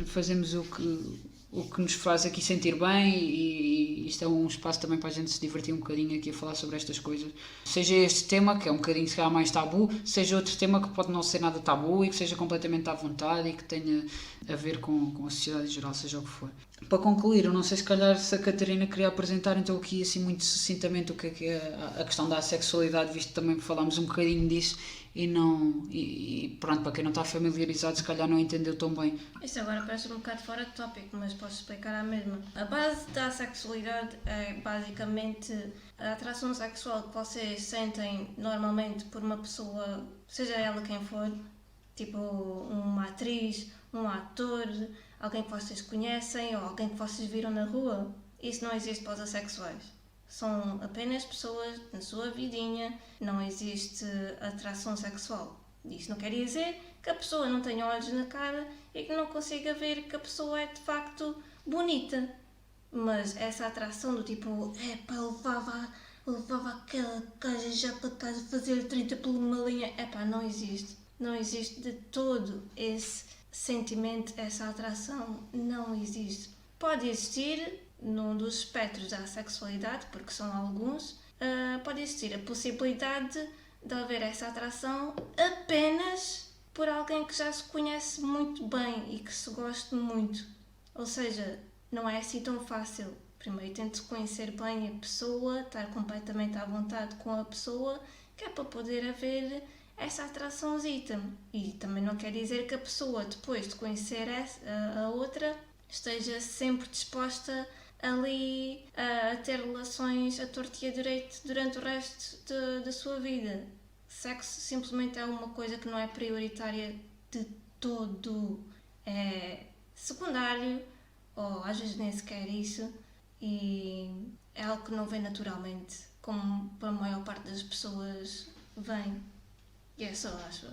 Speaker 1: fazemos o que nos faz aqui sentir bem e isto é um espaço também para a gente se divertir um bocadinho aqui a falar sobre estas coisas. Seja este tema, que é um bocadinho se calhar mais tabu, seja outro tema que pode não ser nada tabu e que seja completamente à vontade e que tenha a ver com a sociedade em geral, seja o que for. Para concluir, eu não sei se calhar se a Catarina queria apresentar então aqui assim muito sucintamente o que é a questão da assexualidade, visto que também falámos um bocadinho disso e pronto, para quem não está familiarizado se calhar não entendeu tão bem.
Speaker 2: Isso agora parece um bocado fora de tópico, mas posso explicar a mesma. A base da sexualidade é basicamente a atração sexual que vocês sentem normalmente por uma pessoa, seja ela quem for, tipo uma atriz, um ator, alguém que vocês conhecem ou alguém que vocês viram na rua. Isso não existe para os assexuais. São apenas pessoas na sua vidinha, não existe atração sexual. Isso não quer dizer que a pessoa não tenha olhos na cara e que não consiga ver que a pessoa é de facto bonita. Mas essa atração do tipo, levava aquela gaja já para casa fazer 30 por uma linha, não existe. Não existe de todo esse sentimento, essa atração, não existe. Pode existir num dos espectros da sexualidade, porque são alguns, pode existir a possibilidade de haver essa atração apenas por alguém que já se conhece muito bem e que se goste muito. Ou seja, não é assim tão fácil. Primeiro tente conhecer bem a pessoa, estar completamente à vontade com a pessoa, que é para poder haver essa atraçãozita. E também não quer dizer que a pessoa, depois de conhecer a outra, esteja sempre disposta ali a ter relações a torto e a direito durante o resto da sua vida. Sexo simplesmente é uma coisa que não é prioritária de todo. É secundário, ou às vezes nem sequer isso, e é algo que não vem naturalmente, como para a maior parte das pessoas vem. E é só, acho.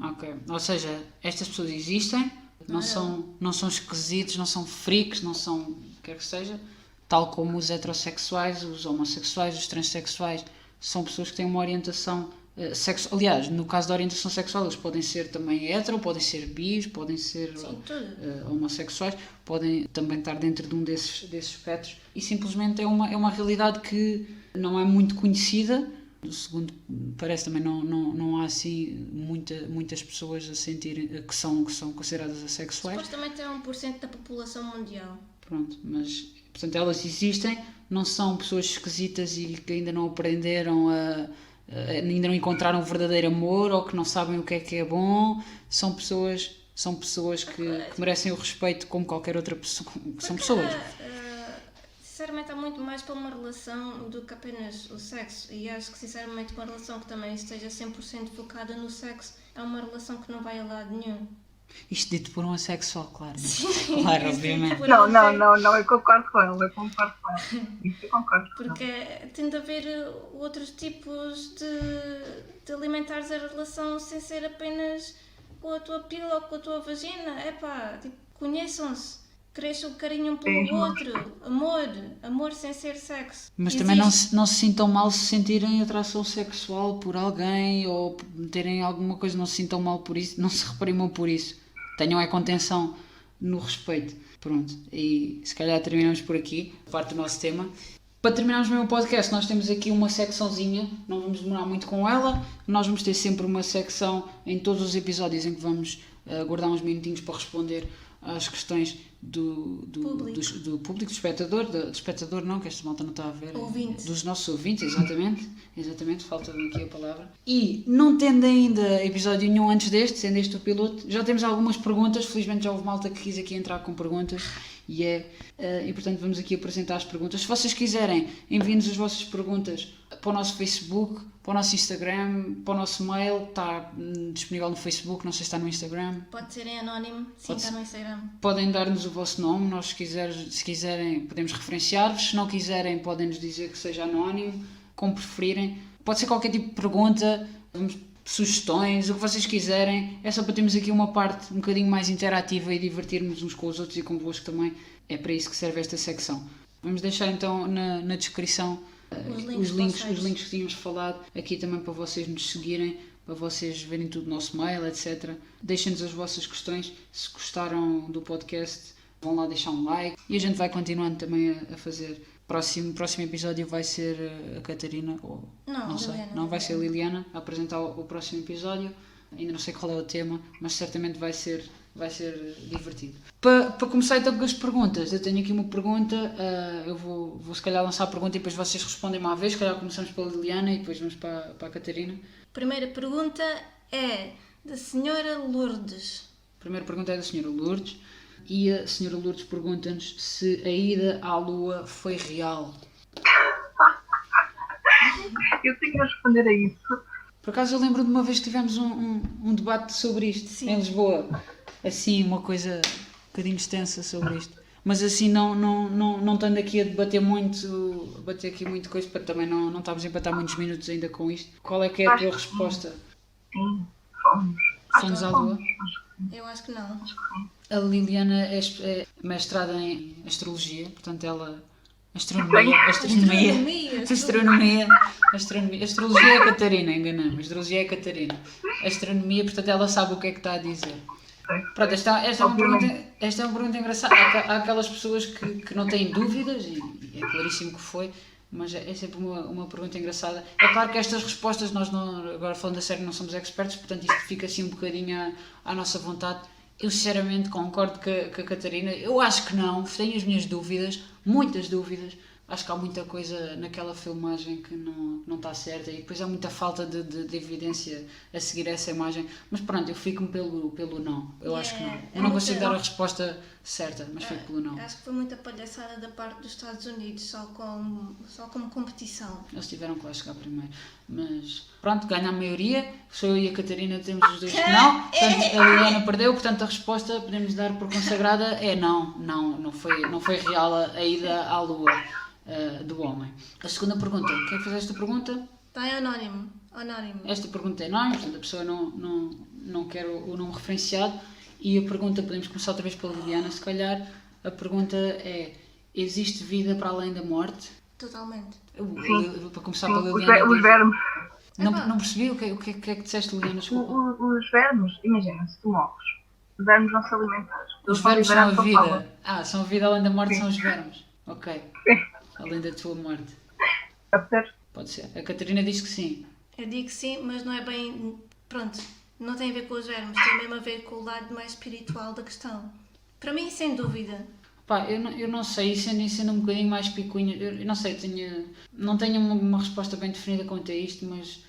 Speaker 1: Ok, ou seja, estas pessoas existem, não são esquisitos, não são freaks, não são o que quer que seja, tal como os heterossexuais, os homossexuais, os transexuais, são pessoas que têm uma orientação sexo. Aliás, no caso da orientação sexual, eles podem ser também hetero, podem ser bis, podem ser homossexuais, podem também estar dentro de um desses espectros. E simplesmente é uma realidade que não é muito conhecida. Segundo parece, também não há assim muitas pessoas a sentir que são consideradas assexuais.
Speaker 2: Supostamente é 1% da população mundial.
Speaker 1: Pronto, mas portanto elas existem, não são pessoas esquisitas e que ainda não aprenderam ainda não encontraram o verdadeiro amor ou que não sabem o que é bom. São pessoas que merecem o respeito como qualquer outra pessoa. São pessoas.
Speaker 2: Sinceramente, há muito mais para uma relação do que apenas o sexo. E acho que, sinceramente, uma relação que também esteja 100% focada no sexo é uma relação que não vai a lado nenhum.
Speaker 1: Isto dito por um assexual, claro.
Speaker 2: Sim,
Speaker 1: claro, obviamente.
Speaker 3: Não, eu concordo com ele. Isso eu concordo com ele.
Speaker 2: Porque tem de haver outros tipos de alimentares a relação sem ser apenas com a tua pílula ou com a tua vagina. Conheçam-se. Cresçam o carinho um pelo outro, amor sem ser sexo.
Speaker 1: Mas também não se sintam mal se sentirem atração sexual por alguém ou terem alguma coisa, não se sintam mal por isso, não se reprimam por isso. Tenham contenção no respeito. Pronto, e se calhar terminamos por aqui, parte do nosso tema. Para terminarmos mesmo o podcast, nós temos aqui uma secçãozinha, não vamos demorar muito com ela, nós vamos ter sempre uma secção em todos os episódios em que vamos guardar uns minutinhos para responder às questões do público, do espectador, do espectador não, que esta malta não está a ver,
Speaker 2: ouvintes.
Speaker 1: Dos nossos ouvintes, exatamente, falta aqui a palavra. E não tendo ainda episódio nenhum antes deste, sendo este o piloto, já temos algumas perguntas, felizmente já houve malta que quis aqui entrar com perguntas e portanto vamos aqui apresentar as perguntas. Se vocês quiserem, enviem-nos as vossas perguntas para o nosso Facebook, para o nosso Instagram, para o nosso mail, está disponível no Facebook, não sei se está no Instagram.
Speaker 2: Pode ser em anónimo, sim, está no Instagram.
Speaker 1: Podem dar-nos o vosso nome, nós se quiserem podemos referenciar-vos, se não quiserem podem-nos dizer que seja anónimo, como preferirem. Pode ser qualquer tipo de pergunta, sugestões, o que vocês quiserem, é só para termos aqui uma parte um bocadinho mais interativa e divertirmos uns com os outros e convosco também, é para isso que serve esta secção. Vamos deixar então na descrição os links que tínhamos falado, aqui também para vocês nos seguirem, para vocês verem tudo no nosso mail, etc. Deixem-nos as vossas questões, se gostaram do podcast, vão lá deixar um like e a gente vai continuando também a fazer. Próximo episódio vai ser a Catarina, ou não sei, não vai ser a Liliana a apresentar o próximo episódio, ainda não sei qual é o tema, mas certamente vai ser divertido. Para começar então com as perguntas, eu tenho aqui uma pergunta, eu vou se calhar lançar a pergunta e depois vocês respondem uma vez, se calhar começamos pela Liliana e depois vamos para a Catarina.
Speaker 2: Primeira pergunta é da Senhora Lourdes.
Speaker 1: Primeira pergunta é da Senhora Lourdes e a Senhora Lourdes pergunta-nos se a ida à Lua foi real.
Speaker 3: Eu tenho que responder a isso.
Speaker 1: Por acaso eu lembro de uma vez que tivemos um debate sobre isto. Sim. Em Lisboa. Assim, uma coisa um bocadinho extensa sobre isto. Mas assim, não estando aqui a debater aqui muito coisa, para também não estamos a empatar muitos minutos ainda com isto. Qual é que é a tua resposta?
Speaker 3: Sim,
Speaker 1: Fomos à Lua?
Speaker 2: Eu acho que não.
Speaker 1: A Liliana é mestrada em Astrologia, portanto ela... Astronomia. Astrologia é a Catarina, enganamos. Astrologia é a Catarina. Astronomia, portanto ela sabe o que é que está a dizer. Pronto, esta é uma pergunta engraçada. Há aquelas pessoas que não têm dúvidas, e é claríssimo que foi, mas é sempre uma pergunta engraçada. É claro que estas respostas, nós agora falando a sério, não somos expertos, portanto isto fica assim um bocadinho à nossa vontade. Eu sinceramente concordo com a Catarina, eu acho que não, tenho as minhas dúvidas, muitas dúvidas. Acho que há muita coisa naquela filmagem que não está certa e depois há muita falta de evidência a seguir essa imagem. Mas pronto, eu fico-me pelo não. Eu acho que não. Eu não consigo dar a resposta certa, mas fico pelo não.
Speaker 2: Acho que foi muita palhaçada da parte dos Estados Unidos, só como competição.
Speaker 1: Eles tiveram que lá chegar primeiro. Mas pronto, ganha a maioria. Sou eu e a Catarina, temos os dois que não. Portanto, a Liliana perdeu, portanto a resposta podemos dar por consagrada é não. Não foi real a ida à Lua. Do homem. A segunda pergunta, quem fez esta pergunta?
Speaker 2: Está em anónimo.
Speaker 1: Esta pergunta é anónima, portanto a pessoa não quer o nome referenciado e a pergunta, podemos começar outra vez pela Liliana, se calhar, a pergunta é, existe vida para além da morte?
Speaker 2: Totalmente.
Speaker 1: Para começar pela Liliana.
Speaker 3: Os vermes.
Speaker 1: Não percebi o que é que disseste, Liliana, desculpa.
Speaker 3: Os vermes, imagina, se tu morres, os vermes vão se alimentar.
Speaker 1: Os
Speaker 3: Eles vão
Speaker 1: vermes são
Speaker 3: liberar
Speaker 1: a
Speaker 3: tua
Speaker 1: vida.
Speaker 3: fala.
Speaker 1: São a vida além da morte,
Speaker 3: Sim.
Speaker 1: são os vermes. Ok.
Speaker 3: Sim.
Speaker 1: Além da tua morte.
Speaker 3: Pode ser?
Speaker 1: Pode ser. A Catarina diz que sim.
Speaker 2: Eu digo sim, mas não é bem. Pronto, não tem a ver com os vermes, tem mesmo a ver com o lado mais espiritual da questão. Para mim, sem dúvida.
Speaker 1: Pá, eu não sei, sendo um bocadinho mais picuinha, eu não sei, não tenho uma resposta bem definida quanto a isto, mas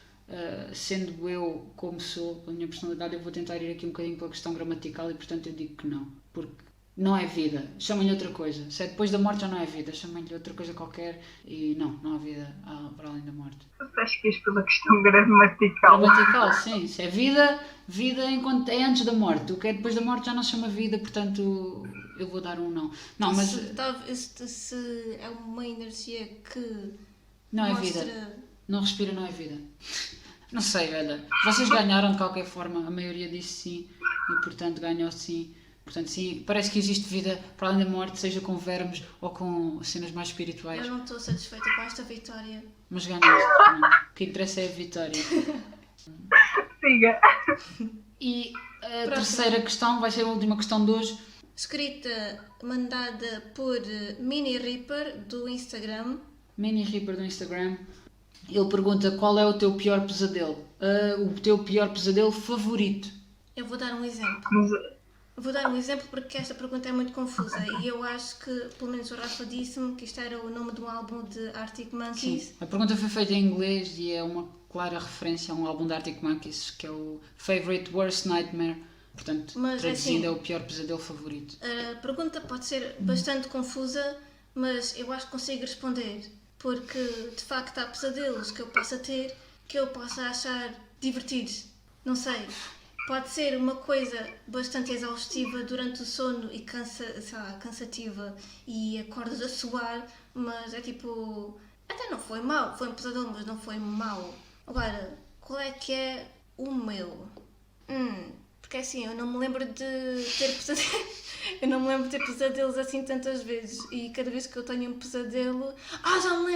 Speaker 1: sendo eu como sou, pela minha personalidade, eu vou tentar ir aqui um bocadinho pela questão gramatical e portanto eu digo que não, porque não é vida, chamem-lhe outra coisa, se é depois da morte já não é vida, chamem-lhe outra coisa qualquer e não há vida para além da morte.
Speaker 3: Acho que isto é uma questão gramatical.
Speaker 1: Gramatical, sim, se é vida enquanto é antes da morte, o que é depois da morte já não se chama vida, portanto eu vou dar um não. Não, mas
Speaker 2: Se é uma energia que
Speaker 1: não é
Speaker 2: mostra...
Speaker 1: vida. Não respira, não é vida. Não sei, olha. Vocês ganharam de qualquer forma, a maioria disse sim e portanto ganhou sim. Portanto, sim, parece que existe vida para além da morte, seja com vermes ou com cenas mais espirituais.
Speaker 2: Eu não estou satisfeita com esta vitória.
Speaker 1: Mas ganhaste. Não. O que interessa é a vitória.
Speaker 3: Siga.
Speaker 1: E a
Speaker 2: Próxima.
Speaker 1: terceira questão vai ser a última questão de hoje.
Speaker 2: Escrita mandada por Mini Reaper do Instagram.
Speaker 1: Mini Reaper do Instagram. Ele pergunta qual é o teu pior pesadelo. O teu pior pesadelo favorito.
Speaker 2: Eu vou dar um exemplo.
Speaker 3: Mas,
Speaker 2: Vou dar um exemplo porque esta pergunta é muito confusa e eu acho que, pelo menos o Rafa disse-me que isto era o nome de um álbum de Arctic Monkeys.
Speaker 1: Sim, a pergunta foi feita em inglês e é uma clara referência a um álbum da Arctic Monkeys que é o Favorite Worst Nightmare. Portanto,
Speaker 2: Mas,
Speaker 1: traduzindo,
Speaker 2: assim,
Speaker 1: é o pior pesadelo favorito.
Speaker 2: A pergunta pode ser bastante confusa, mas eu acho que consigo responder. Porque, de facto, há pesadelos que eu possa ter que eu possa achar divertidos. Não sei. Pode ser uma coisa bastante exaustiva durante o sono e cansativa e acordas a suar, mas é tipo... Até não foi mau. Foi um pesadelo, mas não foi mau. Agora, qual é que é o meu? Porque assim, eu não me lembro de ter pesadelos. Eu não me lembro de ter pesadelos assim tantas vezes. E cada vez que eu tenho um pesadelo... já me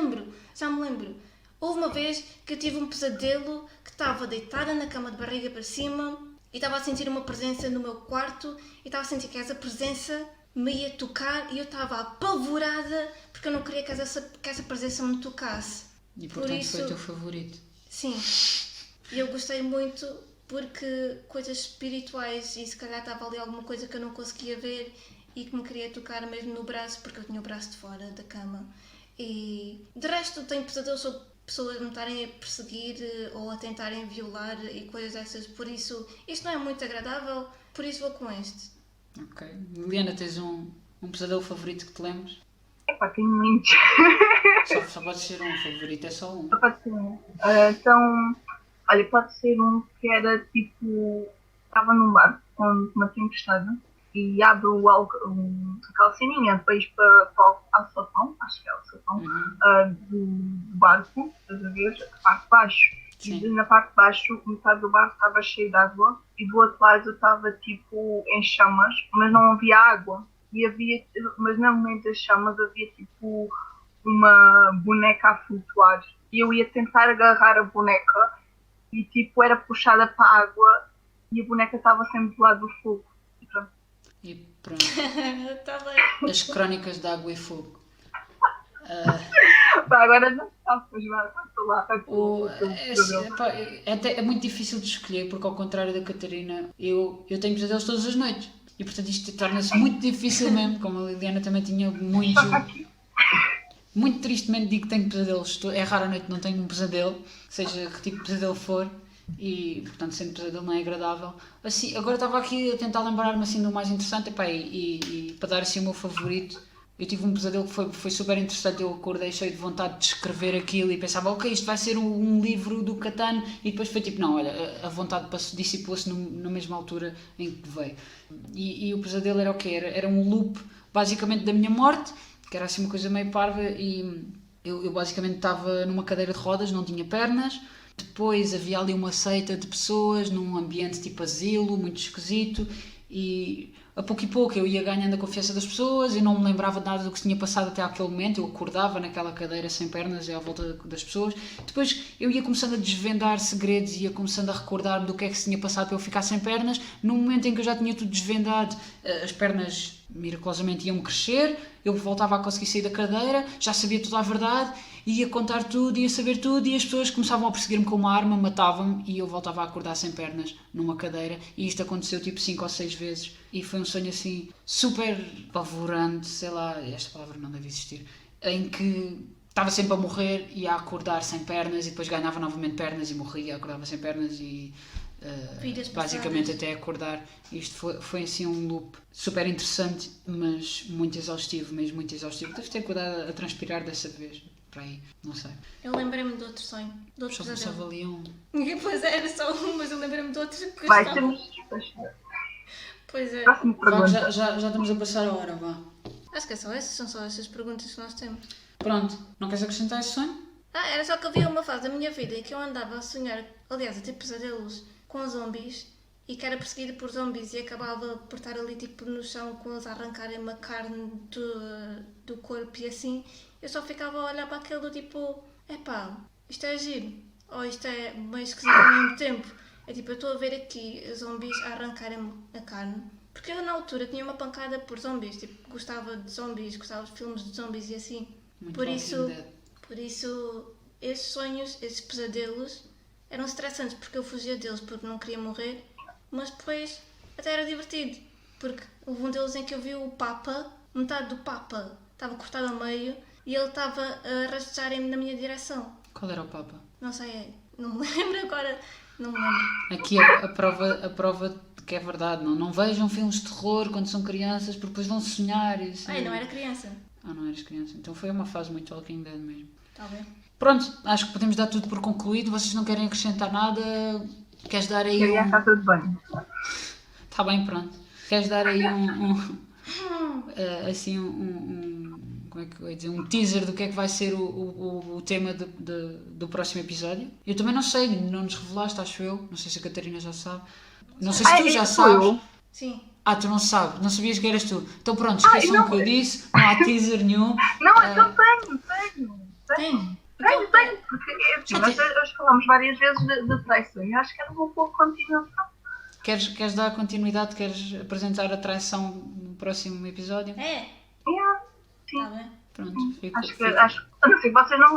Speaker 2: lembro. Houve uma vez que eu tive um pesadelo que estava deitada na cama de barriga para cima e estava a sentir uma presença no meu quarto e estava a sentir que essa presença me ia tocar e eu estava apavorada porque eu não queria que essa presença me tocasse.
Speaker 1: E portanto foi o teu favorito.
Speaker 2: Sim. E eu gostei muito porque coisas espirituais e se calhar estava ali alguma coisa que eu não conseguia ver e que me queria tocar mesmo no braço porque eu tinha o braço de fora da cama. E de resto tenho pesadelos sobre pessoas me estarem a perseguir ou a tentarem violar e coisas dessas, por isso isto não é muito agradável, por isso vou com este.
Speaker 1: Ok. Liliana, tens um pesadelo favorito que te lembres?
Speaker 3: epá, tenho muitos.
Speaker 1: Só pode ser um favorito, é só um.
Speaker 3: Só pode ser um. Então, olha, pode ser um que era tipo... Estava num bar com uma tempestade e abre aquela ceninha para ir para o sofão, acho que é o sofão, do barco, estás a ver, a parte de baixo.
Speaker 1: Sim.
Speaker 3: E na parte de baixo, metade do barco estava cheio de água e do outro lado estava tipo em chamas, mas não havia água. Mas no meio das chamas havia tipo uma boneca a flutuar. E eu ia tentar agarrar a boneca e tipo era puxada para a água e a boneca estava sempre do lado do fogo. E pronto.
Speaker 1: E pronto.
Speaker 2: Tá bem.
Speaker 1: As crónicas de água e fogo.
Speaker 3: Pá, agora não está, pois vai, estou lá.
Speaker 1: É muito difícil de escolher porque ao contrário da Catarina, eu tenho pesadelos todas as noites. E portanto isto torna-se muito difícil mesmo, como a Liliana também tinha muito... Muito tristemente digo que tenho pesadelos. É raro a noite que não tenho um pesadelo, seja que tipo de pesadelo for, e portanto sendo pesadelo não é agradável. Assim, agora estava aqui a tentar lembrar-me assim do mais interessante, epá, e para dar assim o meu favorito, eu tive um pesadelo que foi super interessante. Eu acordei cheio de vontade de escrever aquilo e pensava, ok, isto vai ser um livro do Catan, e depois foi tipo, não, olha, a vontade dissipou-se na mesma altura em que veio. E o pesadelo era o quê? Era um loop basicamente da minha morte, que era assim uma coisa meio parva, e eu basicamente estava numa cadeira de rodas, não tinha pernas. Depois havia ali uma seita de pessoas num ambiente tipo asilo, muito esquisito, e a pouco eu ia ganhando a confiança das pessoas, eu não me lembrava de nada do que se tinha passado até aquele momento, eu acordava naquela cadeira sem pernas e à volta das pessoas. Depois eu ia começando a desvendar segredos, ia começando a recordar-me do que é que se tinha passado para eu ficar sem pernas. No momento em que eu já tinha tudo desvendado, as pernas miraculosamente iam crescer, eu voltava a conseguir sair da cadeira, já sabia toda a verdade, ia contar tudo, ia saber tudo, e as pessoas começavam a perseguir-me com uma arma, matavam-me e eu voltava a acordar sem pernas numa cadeira. E isto aconteceu tipo 5 ou 6 vezes e foi um sonho assim super apavorante, sei lá, esta palavra não deve existir, em que estava sempre a morrer e a acordar sem pernas e depois ganhava novamente pernas e morria, acordava sem pernas e basicamente até acordar. Isto foi assim um loop super interessante, mas muito exaustivo, mesmo muito exaustivo. Deves ter cuidado a transpirar dessa vez, para aí, não sei.
Speaker 2: Eu lembrei-me de outro sonho, de outro
Speaker 1: Só
Speaker 2: pesadelo.
Speaker 1: valia um.
Speaker 2: Pois é, era só um, mas eu lembrei-me de outros que
Speaker 3: Vai,
Speaker 2: estavam...
Speaker 3: temos de despachar.
Speaker 2: Pois é.
Speaker 3: Próxima
Speaker 1: Vá,
Speaker 3: pergunta.
Speaker 1: já estamos a passar a hora, vá.
Speaker 2: Acho que é só essas, são só essas perguntas que nós temos.
Speaker 1: Pronto, não queres acrescentar esse sonho?
Speaker 2: Era só que havia uma fase da minha vida em que eu andava a sonhar, aliás, a ter pesadelos com zombies e que era perseguida por zombies e acabava por estar ali tipo no chão com eles a arrancarem-me a carne do corpo e assim. Eu só ficava a olhar para aquele do tipo, epá, isto é giro, ou isto é meio esquisito ao mesmo tempo. É tipo, eu estou a ver aqui zombies a arrancarem-me a carne. Porque eu na altura tinha uma pancada por zombies, tipo, gostava de zombies, gostava de filmes de zombies e assim.
Speaker 1: Muito
Speaker 2: Por
Speaker 1: Walking
Speaker 2: isso,
Speaker 1: Dead.
Speaker 2: por isso, esses sonhos, esses pesadelos, eram estressantes porque eu fugia deles porque não queria morrer, mas depois até era divertido, porque houve um deles em que eu vi o Papa, metade do Papa estava cortado ao meio e ele estava a rastejar-me na minha direção.
Speaker 1: Qual era o Papa?
Speaker 2: Não sei, não me lembro agora, não me lembro.
Speaker 1: Aqui a prova de que é verdade, não vejam filmes de terror quando são crianças porque depois vão sonhar e assim.
Speaker 2: Ai, não era criança.
Speaker 1: Ah, não eras criança. Então foi uma fase muito Walking Dead mesmo.
Speaker 2: Está bem.
Speaker 1: Pronto, acho que podemos dar tudo por concluído. Vocês não querem acrescentar nada? Queres dar aí
Speaker 3: Eu já está tudo bem.
Speaker 1: Está bem, pronto. Queres dar aí como é que eu ia dizer? Um teaser do que é que vai ser o tema do próximo episódio? Eu também não sei, não nos revelaste, acho eu. Não sei se a Catarina já sabe. Não sei se tu já sabes.
Speaker 2: Sim.
Speaker 1: Tu não sabes, não sabias que eras tu. Então pronto, esqueçam o que eu disse, não há teaser nenhum.
Speaker 3: Não, então tenho.
Speaker 2: Tem.
Speaker 3: Porque nós hoje falamos várias vezes de traição e acho que era um pouco continuação.
Speaker 1: Queres dar continuidade? Queres apresentar a traição no próximo episódio?
Speaker 2: É.
Speaker 3: Sim.
Speaker 2: Está bem.
Speaker 1: Pronto, fica.
Speaker 3: Acho que a não ser que vocês não.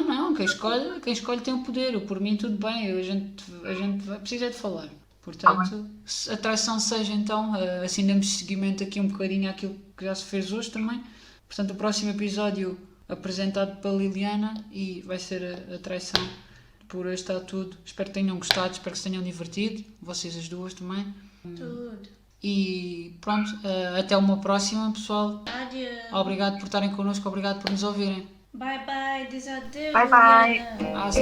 Speaker 1: Não. Quem escolhe tem o poder. Eu, por mim, tudo bem. A gente precisa de falar. Portanto, se a traição seja então, assim damos seguimento aqui um bocadinho àquilo que já se fez hoje também. Portanto, o próximo episódio apresentado pela Liliana e vai ser a traição. Por hoje está tudo. Espero que tenham gostado, espero que se tenham divertido. Vocês as duas também.
Speaker 2: Tudo.
Speaker 1: E pronto, até uma próxima, pessoal.
Speaker 2: Adeus.
Speaker 1: Obrigado por estarem connosco, obrigado por nos ouvirem.
Speaker 2: Bye bye, diz adeus.
Speaker 3: Bye bye.
Speaker 2: Liliana.
Speaker 1: Hasta.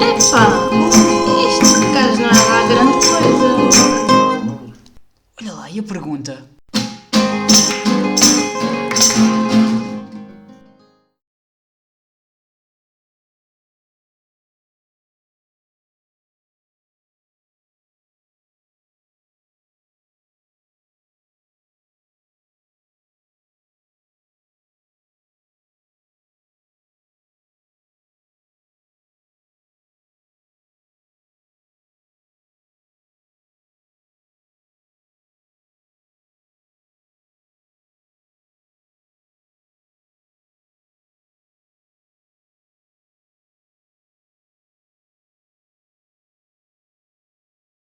Speaker 2: Epá, isto caso não é lá grande coisa.
Speaker 1: Olha lá, e a pergunta?